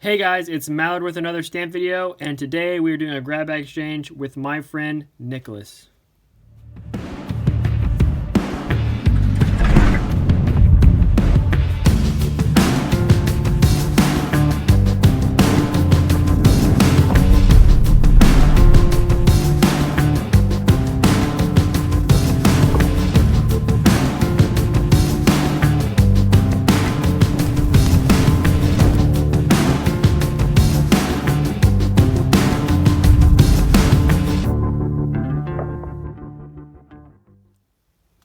Hey guys, it's Mallard with another stamp video, and today we're doing a grab bag exchange with my friend Nicholas.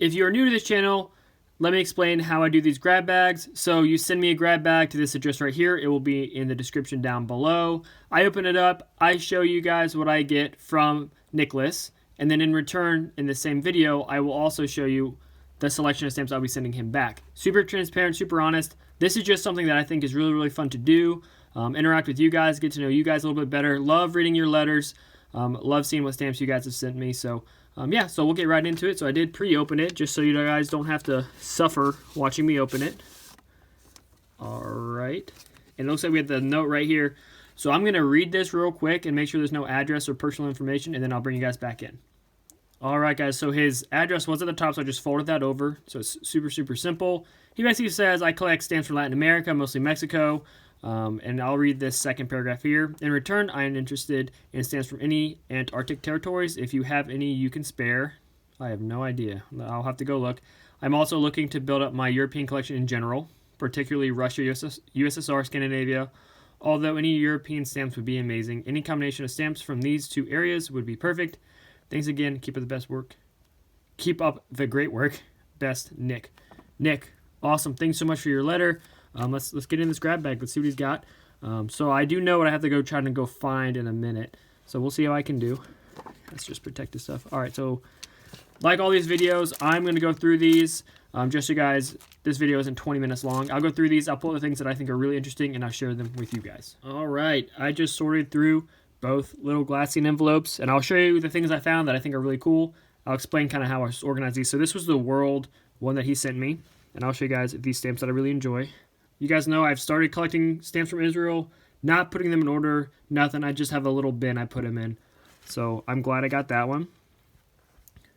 If you are new to this channel, let me explain how I do these grab bags. So you send me a grab bag to this address right here. It will be in the description down below. I open it up. I show you guys what I get from Nicholas. And then in return, in the same video, I will also show you the selection of stamps I'll be sending him back. Super transparent, super honest. This is just something that I think is really, really fun to do. Interact with you guys, get to know you guys a little bit better. Love reading your letters. Love seeing what stamps you guys have sent me. So yeah, so we'll get right into it. So I did pre-open it just so you guys don't have to suffer watching me open it. All right. And it looks like we have the note right here. So I'm going to read this real quick and make sure there's no address or personal information, and then I'll bring you guys back in. All right, guys, so his address was at the top, so I just folded that over. So it's super, super simple. He basically says, I collect stamps from Latin America, mostly Mexico. And I'll read this second paragraph here. In return, I am interested in stamps from any Antarctic territories. If you have any you can spare, I have no idea. I'll have to go look. I'm also looking to build up my European collection in general, particularly Russia, USSR, Scandinavia. Although any European stamps would be amazing. Any combination of stamps from these two areas would be perfect. Thanks again. Keep up the best work. Keep up the great work. Best, Nick. Nick, awesome. Thanks so much for your letter. Let's get in this grab bag. Let's see what he's got. So I do know what I have to go try to go find in a minute. So we'll see how I can do. Let's just protect this stuff. All right, so like all these videos, I'm going to go through these. Just so you guys, this video isn't 20 minutes long. I'll go through these. I'll pull the things that I think are really interesting, and I'll share them with you guys. All right, I just sorted through both little glassine envelopes, and I'll show you the things I found that I think are really cool. I'll explain kind of how I organize these. So this was the World one that he sent me, and I'll show you guys these stamps that I really enjoy. You guys know I've started collecting stamps from Israel, not putting them in order, nothing. I just have a little bin I put them in. So I'm glad I got that one.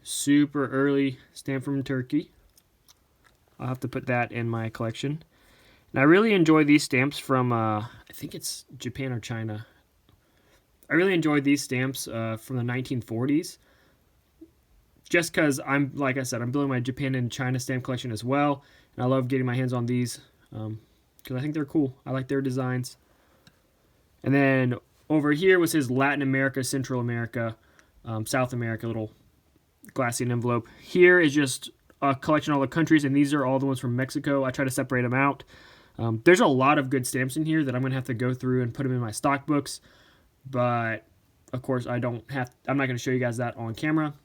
Super early stamp from Turkey. I'll have to put that in my collection. And I really enjoy these stamps from, I think it's Japan or China. I really enjoyed these stamps from the 1940s. Just because like I said, I'm building my Japan and China stamp collection as well. And I love getting my hands on these. Because I think they're cool. I like their designs. And then over here was his Latin America, Central America, South America little glassine envelope. Here is just a collection of all the countries, and these are all the ones from Mexico. I try to separate them out. There's a lot of good stamps in here that I'm going to have to go through and put them in my stock books. But, of course, I'm not going to show you guys that on camera.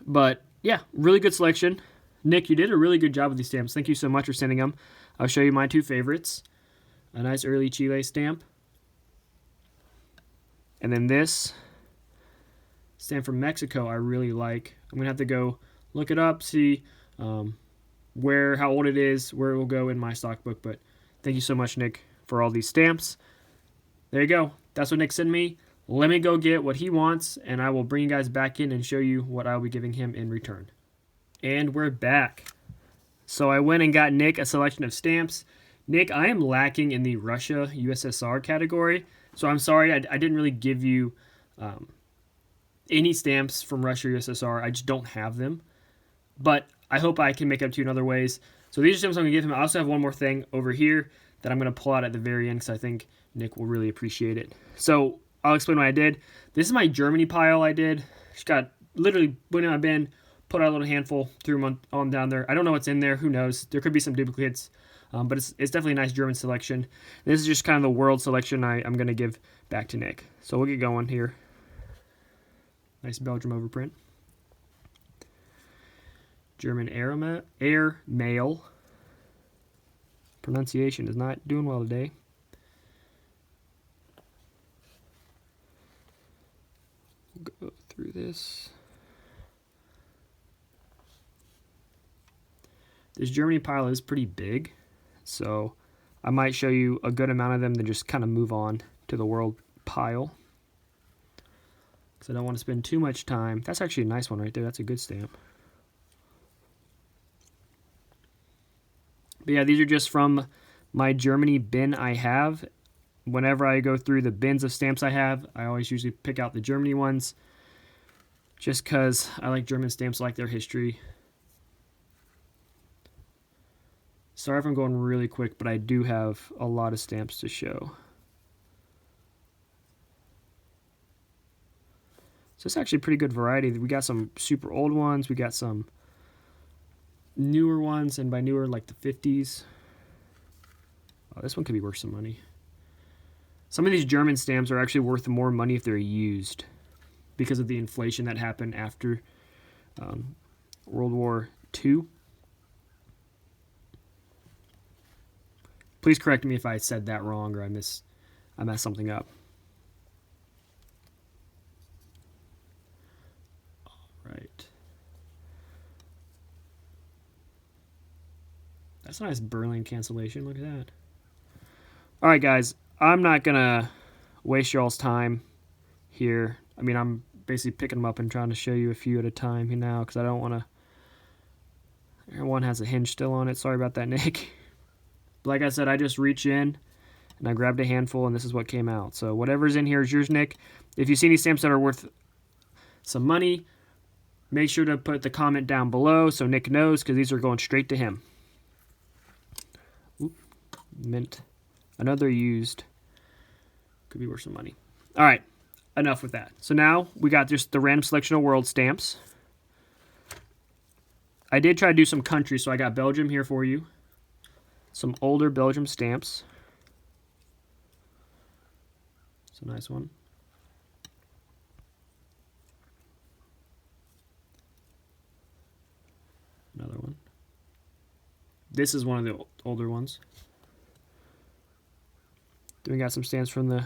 But, yeah, really good selection. Nick, you did a really good job with these stamps. Thank you so much for sending them. I'll show you my two favorites. A nice early Chile stamp. And then this stamp from Mexico I really like. I'm going to have to go look it up, see how old it is, where it will go in my stock book. But thank you so much, Nick, for all these stamps. There you go. That's what Nick sent me. Let me go get what he wants, and I will bring you guys back in and show you what I'll be giving him in return. And we're back. So I went and got Nick a selection of stamps. Nick, I am lacking in the Russia USSR category. So I'm sorry I didn't really give you any stamps from Russia USSR. I just don't have them. But I hope I can make up to you in other ways. So these are stamps I'm going to give him. I also have one more thing over here that I'm going to pull out at the very end because I think Nick will really appreciate it. So I'll explain what I did. This is my Germany pile I did. Just got literally went in my bin, put out a little handful, threw them on down there. I don't know what's in there. Who knows? There could be some duplicates. But it's definitely a nice German selection. This is just kind of the world selection I'm going to give back to Nick. So we'll get going here. Nice Belgium overprint. German air mail. Pronunciation is not doing well today. We'll go through this. This Germany pile is pretty big, so I might show you a good amount of them, then just kind of move on to the world pile, because I don't want to spend too much time. That's actually a nice one right there. That's a good stamp. But yeah, these are just from my Germany bin I have. Whenever I go through the bins of stamps I have, I always usually pick out the Germany ones, just because I like German stamps, I like their history. Sorry if I'm going really quick, but I do have a lot of stamps to show. So it's actually a pretty good variety. We got some super old ones, we got some newer ones, and by newer, like the 50s. Oh, this one could be worth some money. Some of these German stamps are actually worth more money if they're used, because of the inflation that happened after World War II. Please correct me if I said that wrong or I messed something up. All right. That's a nice Berlin cancellation. Look at that. All right, guys. I'm not going to waste y'all's time here. I mean, I'm basically picking them up and trying to show you a few at a time here now, because I don't want to... One has a hinge still on it. Sorry about that, Nick. But like I said, I just reach in and I grabbed a handful, and this is what came out. So whatever's in here is yours, Nick. If you see any stamps that are worth some money, make sure to put the comment down below so Nick knows, because these are going straight to him. Oop, mint. Another used. Could be worth some money. All right, enough with that. So now we got just the random selection of world stamps. I did try to do some countries, so I got Belgium here for you. Some older Belgium stamps. It's a nice one. Another one. This is one of the older ones. Then we got some stamps from the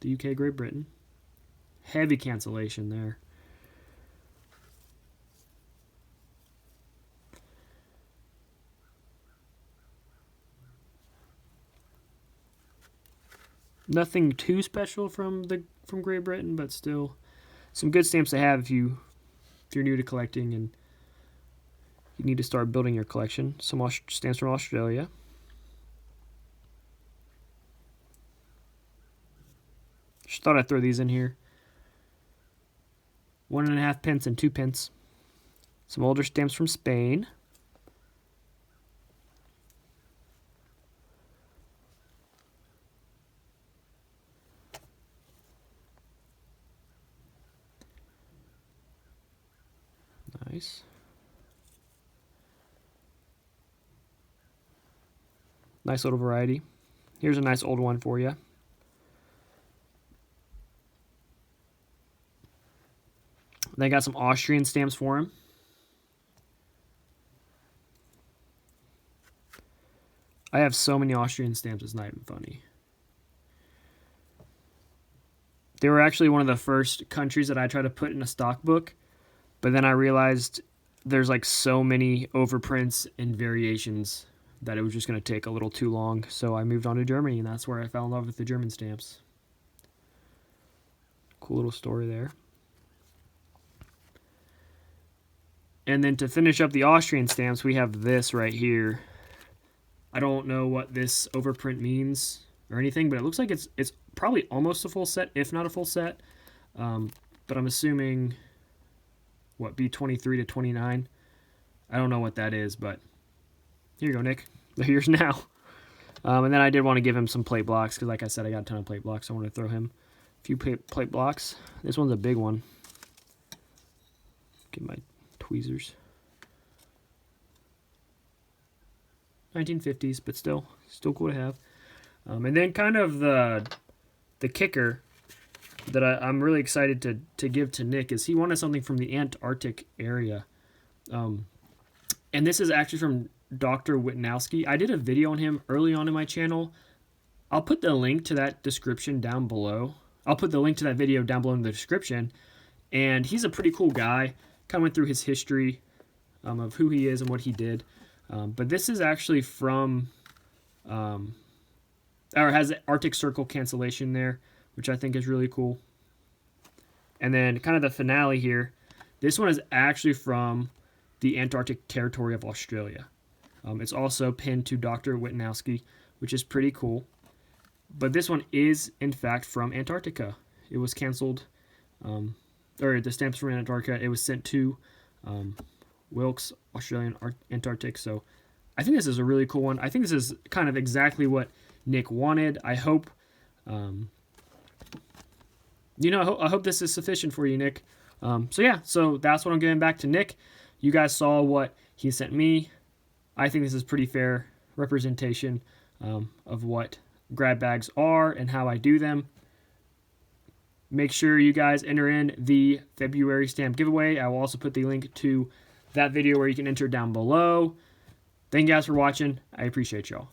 UK, Great Britain. Heavy cancellation there. Nothing too special from Great Britain, but still some good stamps to have if you're new to collecting and you need to start building your collection. Some stamps from Australia. Just thought I'd throw these in here. 1.5 pence and 2 pence. Some older stamps from Spain. Nice. Nice little variety. Here's a nice old one for you. They got some Austrian stamps for him. I have so many Austrian stamps, it's not even funny. They were actually one of the first countries that I tried to put in a stock book, but then I realized there's like so many overprints and variations that it was just going to take a little too long, so I moved on to Germany, and that's where I fell in love with the German stamps. Cool little story there. And then to finish up the Austrian stamps, we have this right here. I don't know what this overprint means or anything, but it looks like it's probably almost a full set, if not a full set. But I'm assuming, what, B23 to 29? I don't know what that is, but here you go, Nick. They're yours now. And then I did want to give him some plate blocks, because like I said, I got a ton of plate blocks. So I want to throw him a few plate blocks. This one's a big one. Get my tweezers. 1950s, but still cool to have. And then kind of the kicker that I'm really excited to give to Nick is he wanted something from the Antarctic area. And this is actually from Dr. Witanowski. I did a video on him early on in my channel. I'll put the link to that description down below. I'll put the link to that video down below in the description. And he's a pretty cool guy. Kind of went through his history of who he is and what he did. But this is actually from or has the Arctic Circle cancellation there, which I think is really cool. And then kind of the finale here. This one is actually from the Antarctic Territory of Australia. It's also pinned to Dr. Witanowski, which is pretty cool. But this one is, in fact, from Antarctica. It was canceled, or the stamps from Antarctica. It was sent to Wilkes, Australian Antarctic. So I think this is a really cool one. I think this is kind of exactly what Nick wanted. I hope, I hope this is sufficient for you, Nick. So that's what I'm giving back to Nick. You guys saw what he sent me. I think this is pretty fair representation of what grab bags are and how I do them. Make sure you guys enter in the February stamp giveaway. I will also put the link to that video where you can enter down below. Thank you guys for watching. I appreciate y'all.